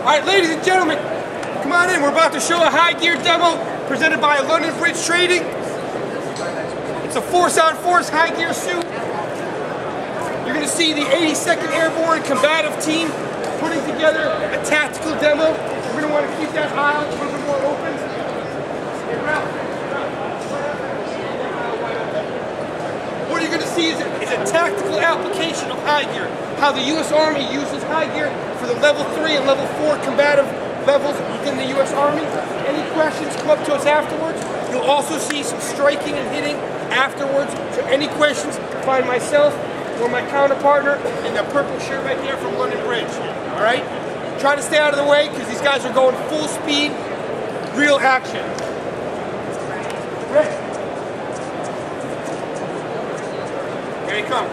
Alright, ladies and gentlemen, come on in. We're about to show a high gear demo presented by London Bridge Trading. It's a force-on-force high gear suit. You're going to see the 82nd Airborne Combative Team putting together a tactical demo. We're going to want to keep that aisle a little bit more open. What you're going to see is a tactical application of high gear. How the U.S. Army uses high gear for the level 3 and level 4 combative levels within the U.S. Army. Any questions, come up to us afterwards. You'll also see some striking and hitting afterwards. So any questions, find myself or my counterpartner in the purple shirt right there from London Bridge. All right? Try to stay out of the way because these guys are going full speed, real action. Ready? Here they come.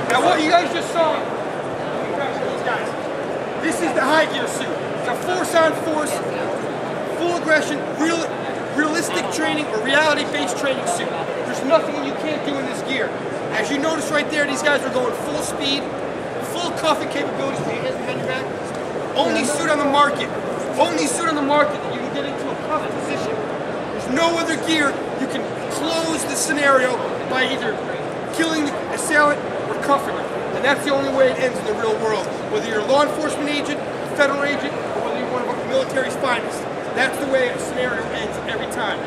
Now what you guys just saw, these guys, this is the high gear suit. It's a force-on-force, full aggression, realistic training or reality-based training suit. There's nothing you can't do in this gear. As you notice right there, these guys are going full speed, full cuffing capabilities. Put your hands behind your back. Only suit on the market. Only suit on the market that you can get into a cuff position. There's no other gear you can close the scenario by either killing the assailant or cuffing him. And that's the only way it ends in the real world. Whether you're a law enforcement agent, a federal agent, or whether you're one of our military's finest. That's the way a scenario ends every time.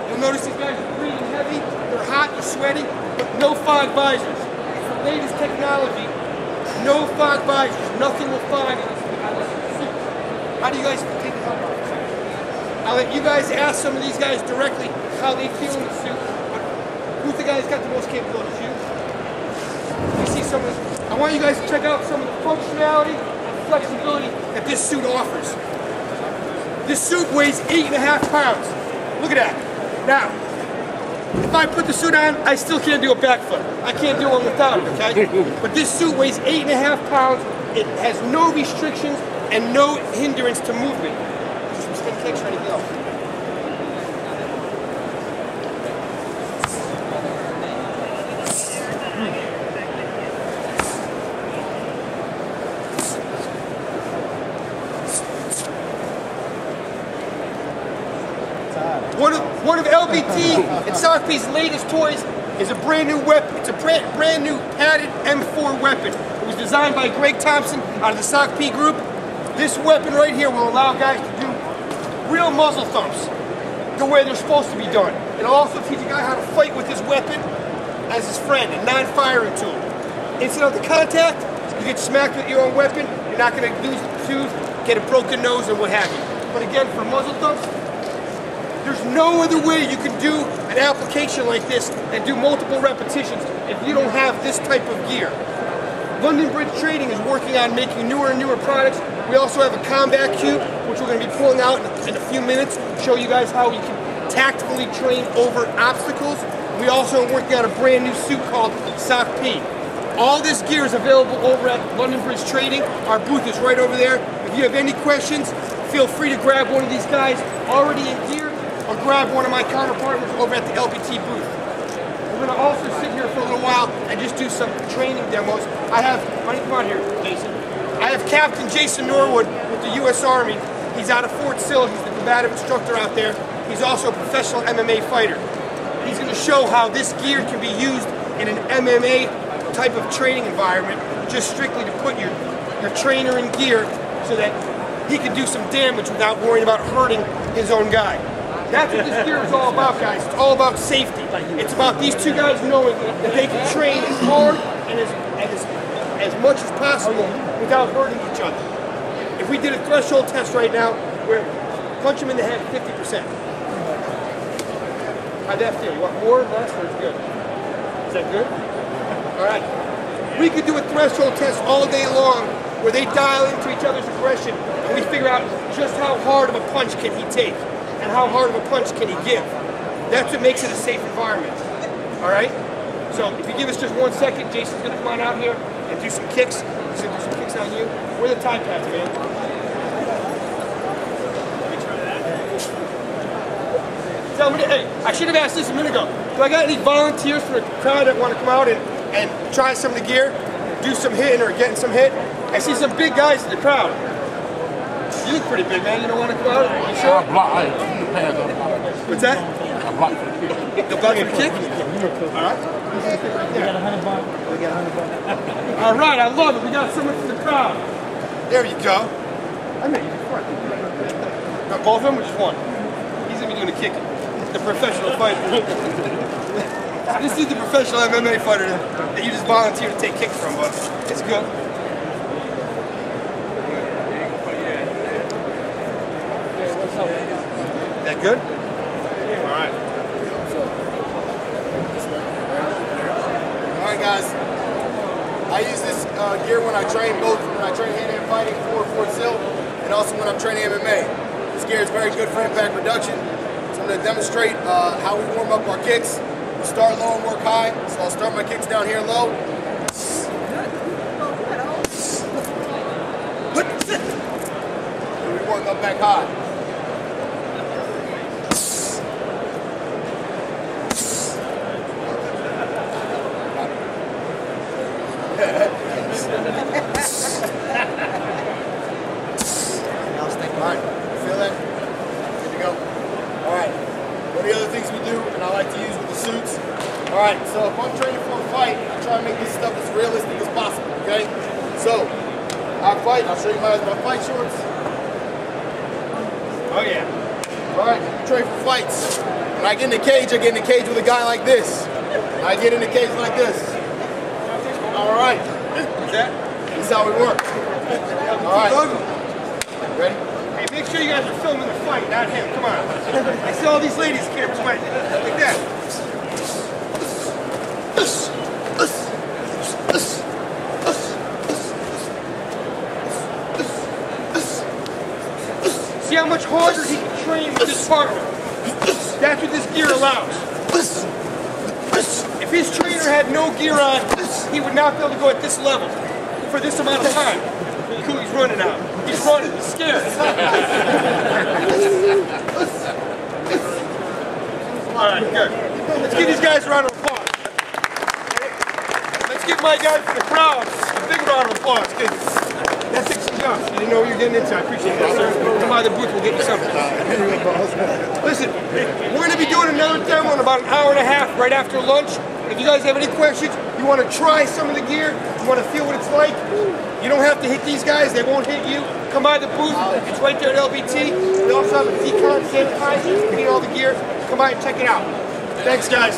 You'll notice these guys are breathing heavy, they're hot, they're sweating, but no fog visors. It's the latest technology. No fog visors. Nothing will fog in this suit. How do you guys take the help out? I'll let you guys ask some of these guys directly how they feel in the suit. But who's the guy that's got the most capabilities? You see some of this. I want you guys to check out some of the functionality and flexibility that this suit offers. This suit weighs 8.5 pounds. Look at that. Now, if I put the suit on, I still can't do a backflip. I can't do one without it, okay? But this suit weighs 8.5 pounds. It has no restrictions and no hindrance to movement. Some spin kicks or anything else. One of LBT and SOCP's latest toys is a brand new weapon. It's a brand new padded M4 weapon. It was designed by Greg Thompson out of the SOCP group. This weapon right here will allow guys to do real muzzle thumps the way they're supposed to be done. It'll also teach a guy how to fight with his weapon as his friend, a non-firing tool. Instead of the contact, you get smacked with your own weapon. You're not going to lose the tooth, get a broken nose, and what have you. But again, for muzzle thumps, there's no other way you can do an application like this and do multiple repetitions if you don't have this type of gear. London Bridge Trading is working on making newer and newer products. We also have a combat cube, which we're going to be pulling out in a few minutes to show you guys how you can tactically train over obstacles. We also are working on a brand new suit called SOCP. All this gear is available over at London Bridge Trading. Our booth is right over there. If you have any questions, feel free to grab one of these guys already in gear, or grab one of my counterpartners over at the LBT booth. We're going to also sit here for a little while and just do some training demos. I have, come on here, Jason. I have Captain Jason Norwood with the U.S. Army. He's out of Fort Sill. He's the combative instructor out there. He's also a professional MMA fighter. He's going to show how this gear can be used in an MMA type of training environment, just strictly to put your trainer in gear so that he can do some damage without worrying about hurting his own guy. That's what this gear is all about, guys. It's all about safety. It's about these two guys knowing that they can train as hard and as much as possible without hurting each other. If we did a threshold test right now, where punch them in the head 50%. How'd that feel? You want more or less, or is it good? Is that good? All right. We could do a threshold test all day long where they dial into each other's aggression and we figure out just how hard of a punch can he take and how hard of a punch can he give. That's what makes it a safe environment. All right? So if you give us just 1 second, Jason's going to come on out here and do some kicks. He's going to do some kicks on you. Where are the tie pads, man? Tell me, hey, I should have asked this a minute ago. Do I got any volunteers for the crowd that want to come out and try some of the gear? Do some hitting or getting some hit? I see some big guys in the crowd. You look pretty big, man. You don't want to come out? You sure? What's that? The block for the kick? Alright. Alright, I love it. We got someone from the crowd. There you go. I met you before. Got both of them or just one? He's going to be doing the kicking. The professional fighter. This is the professional MMA fighter that you just volunteer to take kicks from, but it's good. That good? Alright. Alright guys, I use this gear when I train, both when I train hand-to-hand fighting for Sil, and also when I'm training MMA. This gear is very good for impact reduction. So I'm going to demonstrate how we warm up our kicks. We start low and work high, so I'll start my kicks down here low. And we work up back high. Alright, feel that? Good to go. Alright, one of the other things we do, and I like to use with the suits. Alright, so if I'm training for a fight, I try to make this stuff as realistic as possible, okay? So, I fight, I'll show you my fight shorts. Oh yeah. Alright, train for fights. When I get in the cage with a guy like this. I get in the cage like this. Alright. This is how we work. Alright. Ready? Hey, make sure you guys are filming the fight, not him. Come on. I see all these ladies here like that. See how much harder he can train with his partner. That's what this gear allows. If his trainer had no gear on, he would not be able to go at this level for this amount of time. He's running out. He's running. He's scared. All right, good. Let's give these guys a round of applause. Let's give my guy from the crowd a big round of applause. That's it. You didn't know what you're getting into. I appreciate that, sir. Come by the booth, we'll get you something. Listen, we're going to be doing another demo in about an hour and a half right after lunch. If you guys have any questions, you want to try some of the gear, you want to feel what it's like, you don't have to hit these guys, they won't hit you. Come by the booth, it's right there at LBT. We also have a decon sanitizer, you need all the gear. Come by and check it out. Thanks, guys.